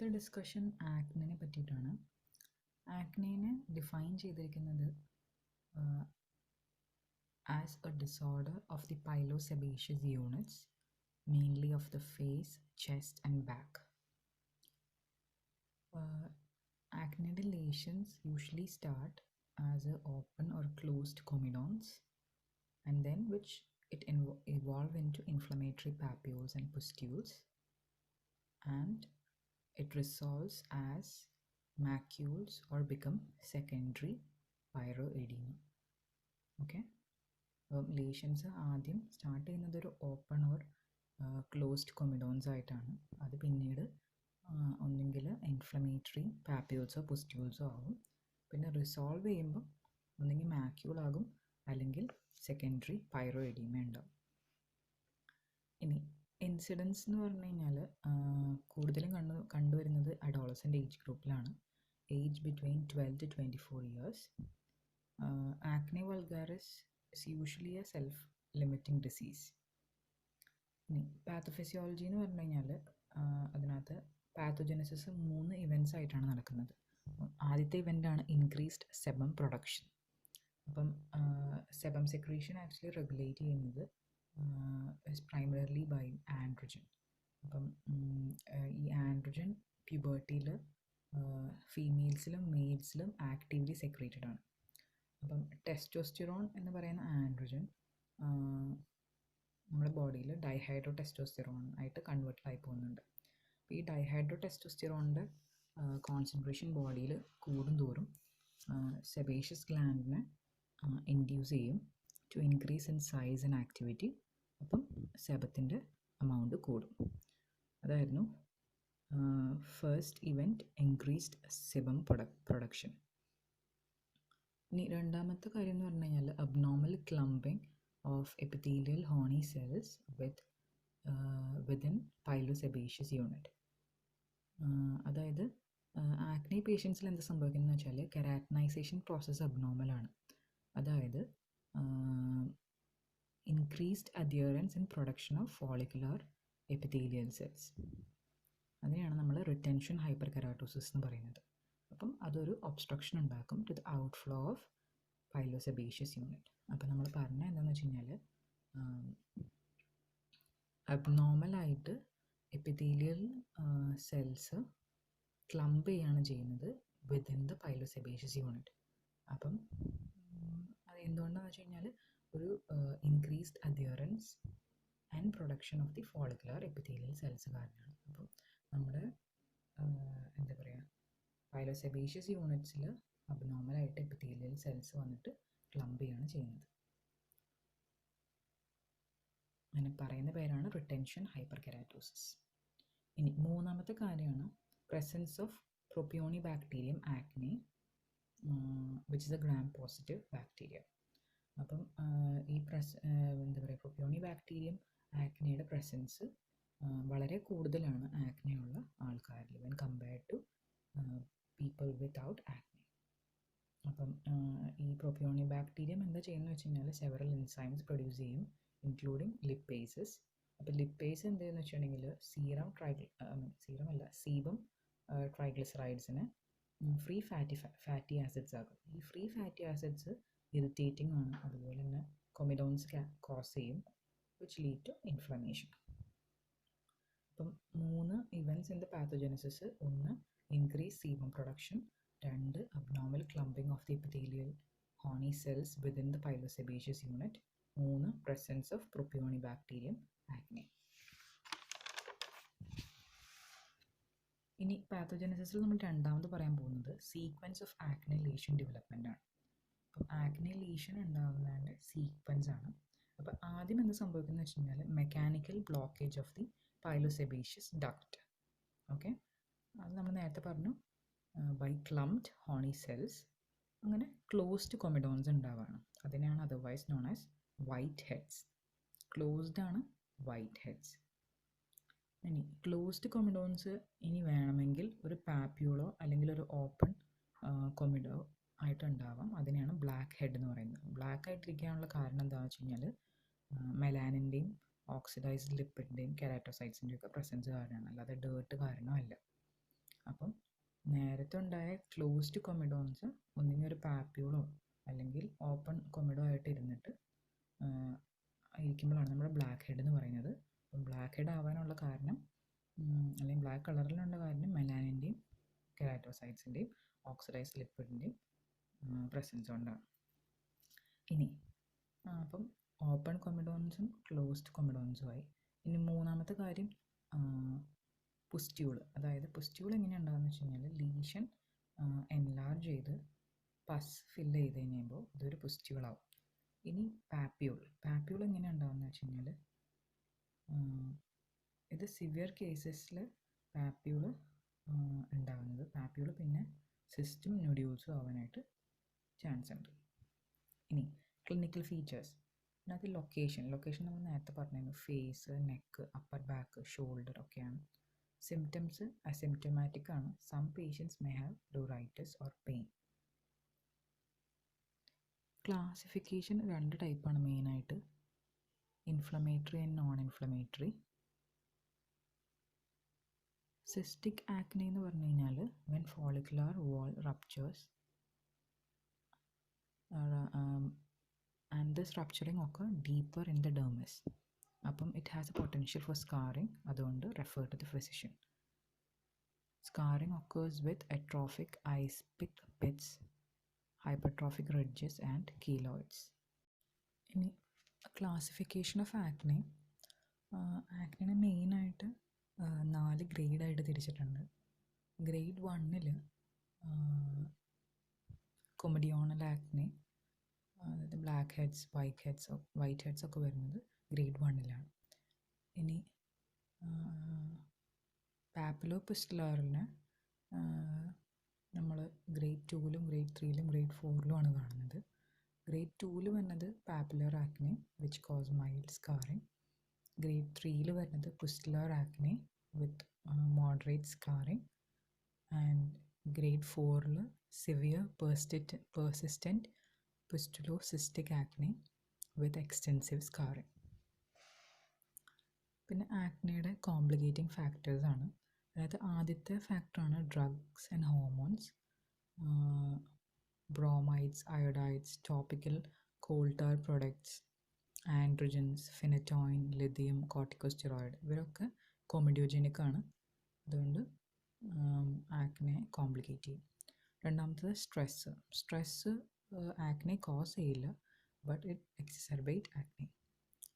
ഇന്നത്തെ discussion acne പറ്റിയിട്ടാണ്. ആക്നെനെ define ചെയ്തിരിക്കുന്നത് as a disorder of the pilosebaceous units, mainly of the face, chest and back. Acne lesions usually start as a open or closed comedones, and then which it evolve into inflammatory papules and pustules, and it resolves as macules or become secondary pyroedema. Okay, lesions ആദ്യം start ചെയ്യുന്നത് ഒരു open or closed കൊമിഡോൺസ് ആയിട്ടാണ്. അത് പിന്നീട് ഒന്നെങ്കിൽ inflammatory പാപ്യൂൾസോ പുസ്റ്റ്യൂൾസോ ആകും. പിന്നെ resolve ചെയ്യുമ്പോൾ ഒന്നെങ്കിൽ മാക്യൂൾ ആകും അല്ലെങ്കിൽ സെക്കൻഡറി പൈറോഎഡീമ ഉണ്ടാകും. ഇനി ഇൻസിഡൻസ് എന്ന് പറഞ്ഞു കഴിഞ്ഞാൽ കൂടുതലും കണ്ടുവരുന്നത് അഡോളസൻ്റ് ഏജ് ഗ്രൂപ്പിലാണ്. Age between 12 to 24 years. Acne vulgaris is usually a self-limiting disease. ഇനി പാത്തോഫിസിയോളജി എന്ന് പറഞ്ഞു കഴിഞ്ഞാൽ അതിനകത്ത് പാത്തോജനസിസ് 3 ഇവൻറ്റ്സ് ആയിട്ടാണ് നടക്കുന്നത്. ആദ്യത്തെ ഇവൻ്റാണ് ഇൻക്രീസ്ഡ് സെബം പ്രൊഡക്ഷൻ. അപ്പം സെബം സെക്രീഷൻ ആക്ച്വലി റെഗുലേറ്റ് ചെയ്യുന്നത് is primarily by androgen. അപ്പം ഈ ആൻഡ്രോജൻ പ്യൂബർട്ടിയിൽ ഫീമെയിൽസിലും മെയിൽസിലും ആക്റ്റീവ്ലി സെക്രീറ്റഡ് ആണ്. അപ്പം ടെസ്റ്റോസ്റ്റിറോൺ എന്ന് പറയുന്ന ആൻഡ്രോജൻ നമ്മുടെ ബോഡിയിൽ ഡൈഹൈഡ്രോ ടെസ്റ്റോസ്റ്റിറോൺ ആയിട്ട് കൺവേർട്ടഡ് ആയി പോകുന്നുണ്ട്. ഈ ഡൈഹൈഡ്രോ ടെസ്റ്റോസ്റ്റിറോണിൻ്റെ കോൺസെൻട്രേഷൻ ബോഡിയിൽ കൂടുന്തോറും സെബേഷ്യസ് ഗ്ലാൻഡിനെ ഇൻഡ്യൂസ് ചെയ്യും to increase in size and activity. അപ്പം സെബത്തിൻ്റെ എമൗണ്ട് കൂടും. അതായിരുന്നു first event, increased sebum production. ഇനി രണ്ടാമത്തെ കാര്യം എന്ന് പറഞ്ഞു കഴിഞ്ഞാൽ abnormal clumping of epithelial horny cells within pilosebaceous unit. അതായത് ആക്നെ പേഷ്യൻസിൽ എന്താ സംഭവിക്കുന്നത് വെച്ചാൽ കെരാറ്റിനൈസേഷൻ പ്രോസസ്സ് അബ്നോർമലാണ്. അതായത് increased adherence in production of follicular epithelial cells. അതിനെയാണ് നമ്മൾ റിറ്റൻഷൻ ഹൈപ്പർ കെരാറ്റോസിസ് എന്ന് പറയുന്നത്. അപ്പം അതൊരു ഒബ്സ്ട്രക്ഷൻ ഉണ്ടാക്കും to the outflow of pilosebaceous unit. അപ്പം നമ്മൾ പറഞ്ഞ എന്താണെന്ന് വെച്ച് കഴിഞ്ഞാൽ അബ്നോർമലായിട്ട് എപ്പിത്തീലിയൽ സെൽസ് ക്ലംപ് ചെയ്യാണ് ചെയ്യുന്നത് വിത്തിൻ ദ പൈലോസെബേഷ്യസ് യൂണിറ്റ്. അപ്പം അത് എന്തുകൊണ്ടാണെന്ന് വെച്ച് കഴിഞ്ഞാൽ ഒരു increased adherence and production of the follicular epithelial cells കാരണമാണ്. അപ്പം നമ്മുടെ എന്താ പറയുക, പൈലോസെബേഷ്യസ് യൂണിറ്റ്സിൽ അബ്നോർമലായിട്ട് എപ്പിത്തീലിയൽ സെൽസ് വന്നിട്ട് ക്ലംപ് ചെയ്യാണ് ചെയ്യുന്നത്. അങ്ങനെ പറയുന്ന പേരാണ് റിറ്റൻഷൻ ഹൈപ്പർ കെരാറ്റോസിസ്. ഇനി മൂന്നാമത്തെ കാര്യമാണ് presence of propionibacterium acne which is a gram positive bacteria. അപ്പം ഈ എന്താ പറയുക, പ്രൊപ്പിയോണി ബാക്ടീരിയം ആക്നയുടെ പ്രസൻസ് വളരെ കൂടുതലാണ് ആക്നെയുള്ള ആൾക്കാരിൽ when compared to people without acne. അപ്പം ഈ പ്രൊപ്പിയോണി ബാക്ടീരിയം എന്താ ചെയ്യുന്നത് വെച്ച് കഴിഞ്ഞാൽ സെവറൽ എൻസൈംസ് പ്രൊഡ്യൂസ് ചെയ്യും, ഇൻക്ലൂഡിങ് ലിപ്പേസസ്. അപ്പോൾ ലിപ്പേസ് എന്താണെന്ന് വെച്ചിട്ടുണ്ടെങ്കിൽ സീബം ട്രൈഗ്ലിസറൈഡ്സിനെ ഫ്രീ ഫാറ്റി ആസിഡ്സ് ആകും. ഈ ഫ്രീ ഫാറ്റി ആസിഡ്സ് ഇറിറ്റേറ്റിംഗ് ആണ്, അതുപോലെ തന്നെ കൊമിഡോൺസ് കോസ് ചെയ്യും വിച്ച് ലീഡ് ടു ഇൻഫ്ലമേഷൻ. അപ്പം 3 events in the pathogenesis: 1 increase sebum production, 2 abnormal clumping of the epithelial horny cells within the പൈലോസെബേഷ്യസ് unit, 3 presence of propionibacterium acne. ഇനി പാത്തോജനസിസിൽ നമ്മൾ രണ്ടാമത് പറയാൻ പോകുന്നത് sequence of acne lesion development ആണ്. അപ്പം acne lesion ഉണ്ടാകുന്നതിൻ്റെ sequence ആണ്. അപ്പോൾ ആദ്യം എന്ത് സംഭവിക്കുന്നത് വെച്ച് കഴിഞ്ഞാൽ mechanical blockage of the pilosebaceous duct. Okay, അത് നമ്മൾ നേരത്തെ പറഞ്ഞു ബൈ ക്ലംപ്ഡ് ഹോണി സെൽസ്. അങ്ങനെ ക്ലോസ്ഡ് കൊമിഡോൺസ് ഉണ്ടാവുകയാണ്. അതിനെയാണ് otherwise known as whiteheads. Closed ആണ് വൈറ്റ് ഹെഡ്സ്. ഇനി ക്ലോസ്ഡ് കൊമിഡോൺസ് ഇനി വേണമെങ്കിൽ ഒരു പാപ്യൂളോ അല്ലെങ്കിൽ ഒരു ഓപ്പൺ കൊമിഡോ ആയിട്ടുണ്ടാവാം. അതിനെയാണ് ബ്ലാക്ക് ഹെഡ് എന്ന് പറയുന്നത്. ബ്ലാക്ക് ആയിട്ടിരിക്കാനുള്ള കാരണം എന്താണെന്ന് വെച്ച് കഴിഞ്ഞാൽ മെലാനിൻ്റെയും ഓക്സിഡൈസ്ഡ് ലിപ്പിഡിൻ്റെയും കെരാറ്റോസൈറ്റ്സിൻ്റെയും ഒക്കെ പ്രസൻസ് കാരണമാണ്, അല്ലാതെ ഡേർട്ട് കാരണമല്ല. അടുത്തുണ്ടായ ക്ലോസ്ഡ് കൊമിഡോൺസ് ഒന്നുകിൽ ഒരു പാപ്യൂളോ അല്ലെങ്കിൽ ഓപ്പൺ കൊമിഡോ ആയിട്ട് ഇരുന്നിട്ട് ഇരിക്കുമ്പോഴാണ് നമ്മൾ ബ്ലാക്ക് ഹെഡ് എന്ന് പറയുന്നത്. അപ്പം ബ്ലാക്ക് ഹെഡ് ആവാനുള്ള കാരണം അല്ലെങ്കിൽ ബ്ലാക്ക് കളറിലുള്ള കാരണം മെലാനിൻ്റെയും കെരാറ്റോസൈറ്റ്സിൻ്റെയും ഓക്സിഡൈസ് ലിപ്പിഡിൻ്റെയും പ്രസൻസ് കൊണ്ടാണ്. ഇനി അപ്പം ഓപ്പൺ കൊമിഡോൺസും ക്ലോസ്ഡ് കൊമിഡോൺസുമായി. ഇനി മൂന്നാമത്തെ കാര്യം പുസ്റ്റ്യൂൾ. അതായത് പുസ്റ്റ്യൂൾ എങ്ങനെയാണ് ഉണ്ടാകുന്നത് വെച്ച് കഴിഞ്ഞാൽ ലീഷൻ എൻലാർജ് ചെയ്ത് പസ് ഫില്ല് ചെയ്ത് കഴിയുമ്പോൾ ഇതൊരു പുസ്റ്റ്യൂളാവും. ഇനി പാപ്യൂൾ എങ്ങനെയാണ് ഉണ്ടാകുന്നത് വെച്ച് കഴിഞ്ഞാൽ ഇത് സിവിയർ കേസസിൽ പാപ്യൂൾ ഉണ്ടാകുന്നത്. പാപ്യൂൾ പിന്നെ സിസ്റ്റും നൊഡ്യൂൾസും ആവാനായിട്ട് ചാൻസ് ഉണ്ട്. ഇനി ക്ലിനിക്കൽ ഫീച്ചേഴ്സ്. അതിനകത്ത് ലൊക്കേഷൻ നമ്മൾ നേരത്തെ പറഞ്ഞിരുന്നു, face, neck, upper back, shoulder ഒക്കെയാണ്. സിംറ്റംസ് അസിംറ്റമാറ്റിക് ആണ്. Some patients may have pruritus or pain. Classification 2 ടൈപ്പാണ് മെയിനായിട്ട്, inflammatory and non inflammatory. Cystic acne എന്ന് പറഞ്ഞു കഴിഞ്ഞാൽ when follicular wall ruptures and this rupturing occur deeper in the dermis. അപ്പം it has a potential for scarring. അതുകൊണ്ട് refer to the physician. Scarring occurs with atrophic ice-pick pits, hypertrophic ridges and keloids. ഇനി classification of acne. Acne മെയിനായിട്ട് 4 ഗ്രേഡായിട്ട് തിരിച്ചിട്ടുണ്ട്. Grade 1 കൊമഡിയോണൽ acne, അതായത് black heads, white heads ഒക്കെ വരുന്നത് grade 1. ഇനി പാപ്പുലോപുസ്റ്റുലാറിനെ നമ്മൾ grade 2 grade 3 grade 4 കാണുന്നത്. ഗ്രേഡ് 2 വരുന്നത് papular acne which cause mild scarring. Grade 3 വരുന്നത് pustular acne with moderate scarring. And grade 4 severe persistent pustulocystic acne with extensive scarring. പിന്നെ ആക്നെയുടെ complicating ഫാക്ടേഴ്സാണ്. അതായത് ആദ്യത്തെ ഫാക്ടറാണ് drugs and hormones. Bromides, iodides, topical coal tar products, androgens, phenytoin, lithium, corticosteroid ഇവരൊക്കെ comedogenic ആണ്. അതുകൊണ്ട് acne complicate ചെയ്യും. രണ്ടാമത്തത് സ്ട്രെസ്സ് ആക്നെ കോസ് ചെയ്യില്ല, ബട്ട് ഇറ്റ് എക്സസർബേറ്റ് ആക്നെ.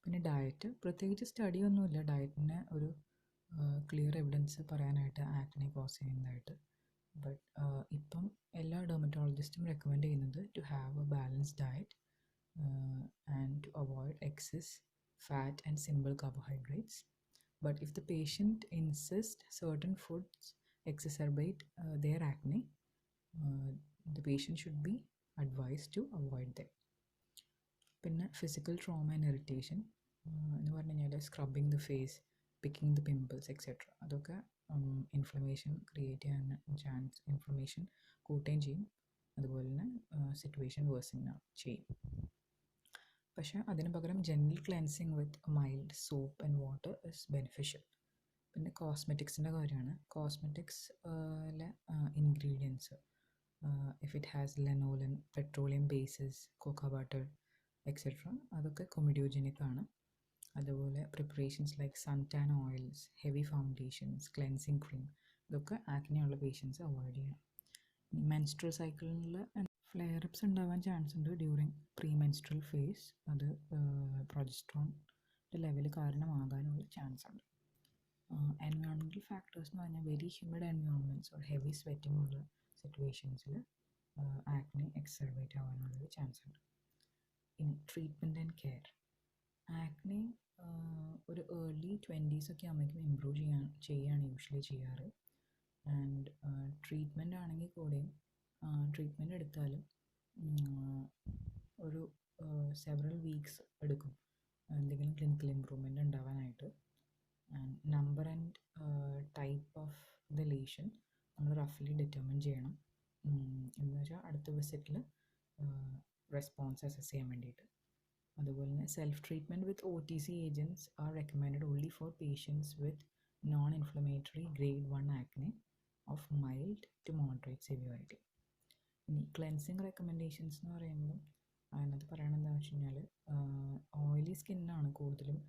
പിന്നെ ഡയറ്റ്, പ്രത്യേകിച്ച് സ്റ്റഡി ഒന്നുമില്ല ഡയറ്റിന് ഒരു ക്ലിയർ എവിഡൻസ് പറയാനായിട്ട് ആക്നെ കോസ് ചെയ്യുന്നതായിട്ട്. ബട്ട് ഇപ്പം എല്ലാ ഡെർമറ്റോളജിസ്റ്റും റെക്കമെൻഡ് ചെയ്യുന്നത് to have a balanced diet and to avoid excess fat and simple carbohydrates. But if the patient insist certain foods exacerbate their acne, the patient should be advised to avoid them. പിന്നെ physical trauma and irritation എന്ന് പറഞ്ഞു കഴിഞ്ഞാൽ scrubbing the face, picking the pimples etcetera, അതൊക്കെ inflammation create ചെയ്യാൻ chance, inflammation കൂട്ടുകയും ചെയ്യും. അതുപോലെ തന്നെ സിറ്റുവേഷൻ വേഴ്സൺ ചെയ്യും. പക്ഷേ അതിന് പകരം general cleansing with mild soap and water is beneficial. പിന്നെ കോസ്മെറ്റിക്സിൻ്റെ കാര്യമാണ്. കോസ്മെറ്റിക്സിലെ ingredients, if it has lanolin, petroleum bases, cocoa butter etc. അതൊക്കെ കൊമിഡിയോജനിക് ആണ്. അതുപോലെ preparations like sun tan oils, heavy foundations, cleansing cream ഇതൊക്കെ ആക്നെയുള്ള പേഷ്യൻസ് അവോയ്ഡ് ചെയ്യണം. Menstrual സൈക്കിളിൽ flare ups ഉണ്ടാവാൻ ചാൻസ് ഉണ്ട് ഡ്യൂറിങ് പ്രീ മെൻസ്ട്രൽ ഫേസ്. അത് പ്രൊജസ്ട്രോണിൻ്റെ ലെവൽ കാരണമാകാനുള്ള ചാൻസ് ഉണ്ട്. എൻവയോൺമെൻറ്റൽ ഫാക്ടേഴ്സ് എന്ന് പറഞ്ഞാൽ very humid environments or heavy sweating ഉള്ള സിറ്റുവേഷൻസിൽ ആക്നെ എക്സർബേറ്റ് ആവാനുള്ളൊരു ചാൻസ് ഉണ്ട്. ഇനി ട്രീറ്റ്മെൻറ്റ് ആൻഡ് കെയർ. ആക്നെ ഒരു ഏർലി 20s ഒക്കെ ആകുമ്പോഴേക്കും ഇമ്പ്രൂവ് ചെയ്യുകയാണ് യൂഷ്വലി ചെയ്യാറ്. ആൻഡ് ട്രീറ്റ്മെൻ്റ് ആണെങ്കിൽ കൂടെയും ട്രീറ്റ്മെൻറ്റ് എടുത്താലും ഒരു സെവറൽ വീക്സ് എടുക്കും എന്തെങ്കിലും ക്ലിനിക്കൽ ഇമ്പ്രൂവ്മെൻ്റ് ഉണ്ടാവാനായിട്ട്. And number and type of the lesion നമ്മൾ റഫ്ലി ഡിറ്റർമിൻ ചെയ്യണം. എന്ന് വെച്ചാൽ അടുത്ത വിസിറ്റിൽ റെസ്പോൺസ് അസസ് ചെയ്യാൻ വേണ്ടിയിട്ട്. അതുപോലെ തന്നെ self treatment with OTC agents are recommended only for patients with non inflammatory grade 1 acne of mild to moderate severity. ഇനി ക്ലെൻസിങ് റെക്കമെൻഡേഷൻസ് എന്ന് പറയുമ്പോൾ അതിനകത്ത് പറയണത് എന്താണെന്ന് വെച്ച് കഴിഞ്ഞാൽ ഓയിലി സ്കിന്നാണ് കൂടുതലും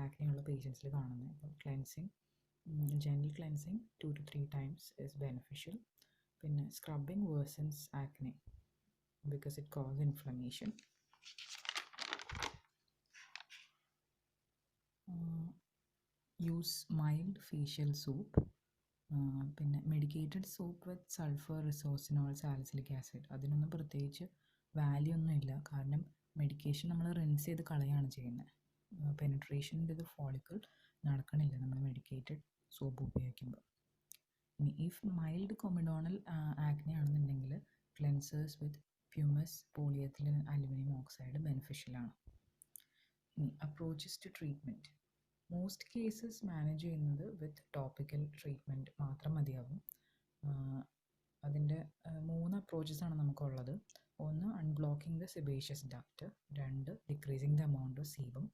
ആക്നെയുള്ള പേഷ്യൻസിൽ കാണുന്നത്. അപ്പോൾ cleansing, gentle cleansing 2 to 3 times is beneficial. പിന്നെ scrubbing worsens acne because it causes inflammation. Use mild facial soap. പിന്നെ medicated soap with sulphur, resorcinol, salicylic acid. അതിനൊന്നും പ്രത്യേകിച്ച് വാല്യൂ ഒന്നുമില്ല, കാരണം മെഡിക്കേഷൻ നമ്മൾ റിൻസ് ചെയ്ത് കളയാണ് ചെയ്യുന്നത്. പെനിട്രേഷൻ ഇൻ ദ ഫോളിക്കിൾ നടക്കണില്ല നമ്മൾ മെഡിക്കേറ്റഡ് സോപ്പ് ഉപയോഗിക്കുമ്പോൾ. ഇനി ഇഫ് മൈൽഡ് കൊമിഡോണൽ ആക്നെ ആണെന്നുണ്ടെങ്കിൽ cleansers with pumice, polyethylene, aluminium oxide ബെനിഫിഷ്യലാണ്. ഇനി approaches to treatment. Most cases manage ചെയ്യുന്നത് വിത്ത് ടോപ്പിക്കൽ ട്രീറ്റ്മെൻറ്റ് മാത്രം മതിയാവും. അതിൻ്റെ 3 അപ്രോച്ചസാണ് നമുക്കുള്ളത്. ഒന്ന്, unblocking the sebaceous duct. 2, decreasing the amount of sebum.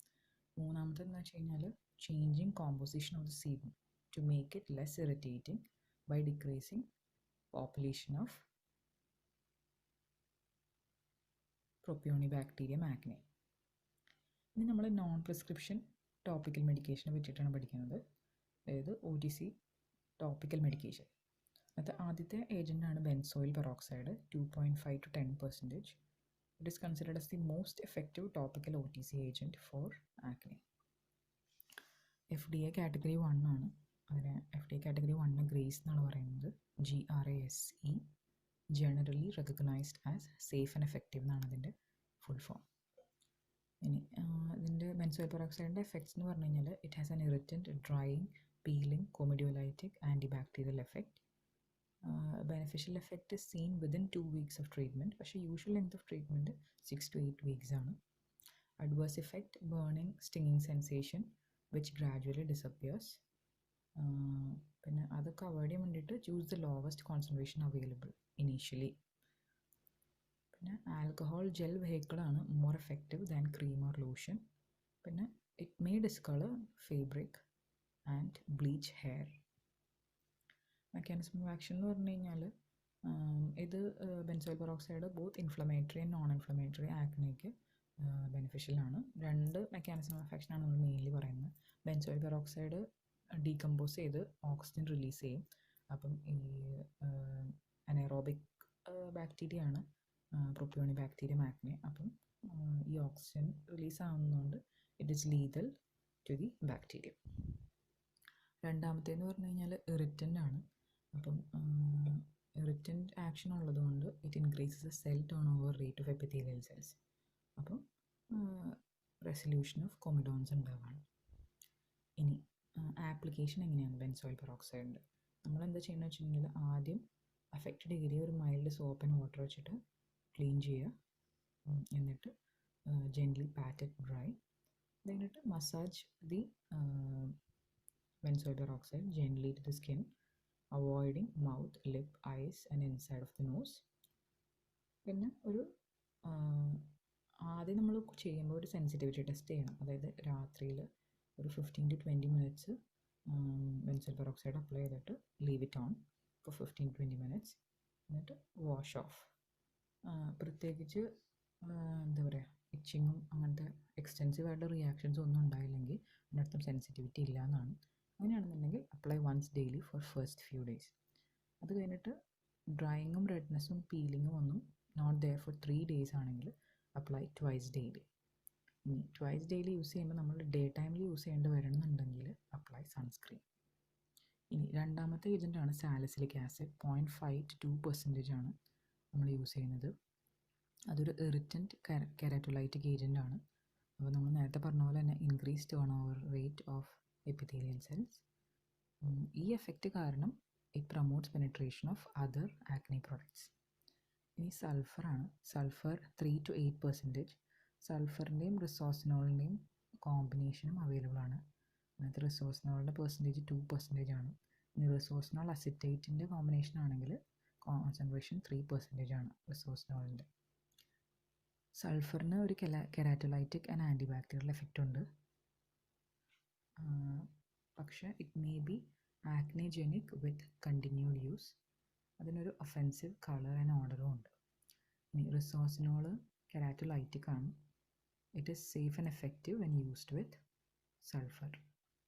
മൂന്നാമത്തെ എന്ന് വെച്ച് കഴിഞ്ഞാൽ changing composition of the sebum to make it less irritating by decreasing population of propionibacterium acne. ഇനി നമ്മൾ നോൺ പ്രിസ്ക്രിപ്ഷൻ ടോപ്പിക്കൽ മെഡിക്കേഷനെ പറ്റിയിട്ടാണ് പഠിക്കുന്നത്, അതായത് OTC ടോപ്പിക്കൽ മെഡിക്കേഷൻ. അത് ആദ്യത്തെ ഏജൻ്റാണ് benzoyl peroxide, 2.5 to 10%. It is considered as the most effective topical OTC agent for acne. FDA category 1 ആണ്. അതിനെ FDA കാറ്റഗറി 1 ഗ്രേസ് എന്നാണ് പറയുന്നത്, GRASE, generally recognised as safe and effective എന്നാണ് അതിൻ്റെ ഫുൾ ഫോം. ഇനി ഇതിൻ്റെ ബെൻസോയിൽ പെറോക്സൈഡിൻ്റെ എഫക്ട്സ് എന്ന് പറഞ്ഞു കഴിഞ്ഞാൽ it has an irritant, drying, peeling, comedolytic, antibacterial effect. Beneficial effect is seen within 2 weeks of treatment. പക്ഷേ usual length of treatment 6 to 8 weeks ആണ്. Adverse effect, burning, stinging sensation which gradually disappears. പിന്നെ അതൊക്കെ avoid ചെയ്യാൻ വേണ്ടിയിട്ട് choose the lowest concentration available initially. പിന്നെ alcohol gel വെഹിക്കിളാണ് more effective than cream or lotion. പിന്നെ it may discolour fabric and bleach hair. Mechanism of action എന്ന് പറഞ്ഞു കഴിഞ്ഞാൽ ഇത് benzoyl peroxide both inflammatory and non inflammatory ആക്നെയ്ക്ക് ബെനിഫിഷ്യലാണ്. 2 mechanism of ആക്ഷനാണ് നമ്മൾ മെയിൻലി പറയുന്നത്. ബെൻസോയിൽ പെറോക്സൈഡ് ഡീകമ്പോസ് ചെയ്ത് ഓക്സിജൻ റിലീസ് ചെയ്യും. അപ്പം ഈ അനേറോബിക് ബാക്ടീരിയ ആണ് പ്രൊപ്പിയോണിബാക്ടീരിയം ആക്നെ. അപ്പം ഈ ഓക്സിജൻ റിലീസ് ആവുന്നതുകൊണ്ട് it is lethal to the bacteria. രണ്ടാമത്തേന്ന് പറഞ്ഞു കഴിഞ്ഞാൽ ഇറിറ്റൻ്റ് ആണ്. അപ്പം ഇറിറ്റൻ്റ് ആക്ഷൻ ഉള്ളതുകൊണ്ട് it increases the cell turnover rate of epithelial cells. അപ്പം റെസൊല്യൂഷൻ ഓഫ് കൊമിഡോൺസ് ഉണ്ടാവാണ്. ഇനി ആപ്ലിക്കേഷൻ എങ്ങനെയാണ് ബെൻസോയിൽ പെറോക്സൈഡിൻ്റെ? നമ്മളെന്താ ചെയ്യുന്നത് വെച്ചിട്ടുണ്ടെങ്കിൽ ആദ്യം അഫക്റ്റഡ് ഏരിയ ഒരു മൈൽഡ് സോപ്പ് ആൻഡ് വാട്ടർ വെച്ചിട്ട് ക്ലീൻ ചെയ്യുക. എന്നിട്ട് ജെന്റ്ലി പാറ്റ് ഇറ്റ് ഡ്രൈ. എന്നിട്ട് massage the benzoyl peroxide gently to the skin, avoiding mouth, lip, eyes and inside of the nose. പിന്നെ ഒരു ആദ്യം നമ്മൾ ചെയ്യുമ്പോൾ ഒരു സെൻസിറ്റിവിറ്റി ടെസ്റ്റ് ചെയ്യണം. അതായത് രാത്രിയിൽ ഒരു 15 to 20 minutes benzoyl peroxide apply ചെയ്തിട്ട് leave it on for 15 to 20 minutes. എന്നിട്ട് വാഷ് ഓഫ്. പ്രത്യേകിച്ച് എന്താ പറയുക, ഇച്ചിങ്ങും അങ്ങനത്തെ എക്സ്റ്റെൻസീവ് ആയിട്ടുള്ള റിയാക്ഷൻസ് ഒന്നും ഉണ്ടായില്ലെങ്കിൽ അതിനർത്ഥം സെൻസിറ്റിവിറ്റി ഇല്ല എന്നാണ്. അങ്ങനെയാണെന്നുണ്ടെങ്കിൽ apply once daily for first few days. അത് കഴിഞ്ഞിട്ട് ഡ്രൈയിങ്ങും റെഡ്നെസ്സും പീലിങ്ങും ഒന്നും നോട്ട് ദെയർ ഫോർ 3 days ആണെങ്കിൽ അപ്ലൈ ട്വൈസ് ഡെയിലി. ഇനി ട്വൈസ് ഡെയിലി യൂസ് ചെയ്യുമ്പോൾ നമ്മൾ ഡേ ടൈമിൽ യൂസ് ചെയ്യേണ്ടി വരണമെന്നുണ്ടെങ്കിൽ അപ്ലൈ സൺസ്ക്രീൻ. ഇനി രണ്ടാമത്തെ ഏജൻ്റാണ് സാലിസിലിക് ആസിഡ്. 0.5 to 2% ആണ് നമ്മൾ യൂസ് ചെയ്യുന്നത്. അതൊരു ഇറിറ്റൻറ്റ് കെരാറ്റോലൈറ്റിക് ഏജൻ്റാണ്. അപ്പോൾ നമ്മൾ നേരത്തെ പറഞ്ഞ പോലെ തന്നെ increase turn over rate of epithelial cells. ഈ എഫക്റ്റ് കാരണം it promotes penetration of other acne products. ഇനി സൾഫറാണ്. Sulphur 3 to 8%. സൾഫറിൻ്റെയും റിസോസിനോളിൻ്റെയും കോമ്പിനേഷനും അവൈലബിൾ ആണ്. അതിനകത്ത് റിസോസിനോളിൻ്റെ പെർസെൻറ്റേജ് 2% ആണ്. ഇനി റിസോസിനോൾ അസിറ്റേറ്റിൻ്റെ കോമ്പിനേഷൻ ആണെങ്കിൽ കോൺസെൻട്രേഷൻ 3% ആണ് റിസോസിനോളിൻ്റെ. സൾഫറിന് ഒരു കെരാറ്റോലൈറ്റിക് ആൻഡ് ആൻറ്റിബാക്ടീരിയൽ എഫക്റ്റ് ഉണ്ട്. പക്ഷേ it may be acnegenic with continued use, അതിനൊരു ഒഫെൻസീവ് കളർ ആൻഡ് ഓർഡറും ഉണ്ട്. ഇനി റിസോസിനോൾ കെരാറ്റോലൈറ്റിക് ആണ്. It is safe and effective when used with sulphur.